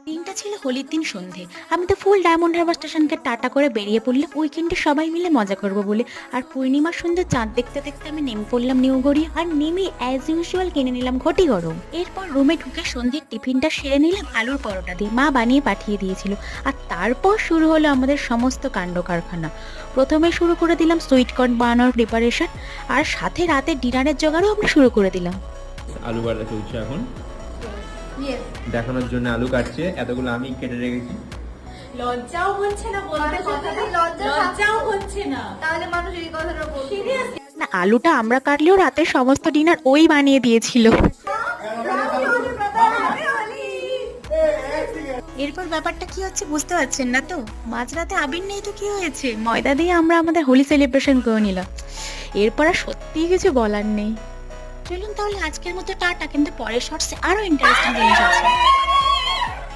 দিনটা ছিল হোলির দিন সন্ধে। আমি তো ফুল ডায়মন্ড হারবার স্টেশনকে টাটা করে বেরিয়ে পড়লাম উইকেন্ডে সবাই মিলে মজা করবো বলে। আর পূর্ণিমার সুন্দর চাঁদ দেখতে দেখতে আমি নেমে পড়লাম নিউ গড়িয়া। আর নেমে অ্যাজ ইউজুয়াল কিনে নিলাম ঘটি গরম। এরপর রুমে ঢুকে সন্ধ্যের টিফিনটা সেরে নিলাম আলুর পরোটা দিয়ে, মা বানিয়ে পাঠিয়ে দিয়েছিল। আর তারপর শুরু হলো আমাদের সমস্ত কাণ্ড কারখানা। প্রথমে শুরু করে দিলাম সুইট কর্ন বানানোর প্রিপারেশন, আর সাথে রাতে ডিনারের জোগাড়ও আমরা শুরু করে দিলাম। আলু বাটা চলছে এখন, দেখানোর জন্য আলু কাটছে, এতগুলো আমি কেটে রেখেছি। লজ্জাও হচ্ছে না বলতে, কথাটা লজ্জাও হচ্ছে না, তাহলে মানুষ এই কথাটা বলছে। না, আলুটা আমরা কাটলেও রাতের সমস্ত ডিনার ওই বানিয়ে দিয়েছিল। এরপর ব্যাপারটা কি হচ্ছে বুঝতে পারছেন না তো? মাঝরাতে আবির নেই তো কি হয়েছে, ময়দা দিয়ে আমরা আমাদের হোলি সেলিব্রেশন করে নিলাম। এরপর আর সত্যিই কিছু বলার নেই। চলুন তাহলে আজকের মতো টাটা, কিন্তু পরের শর্টসে আরো ইন্টারেস্টিং জিনিস আছে।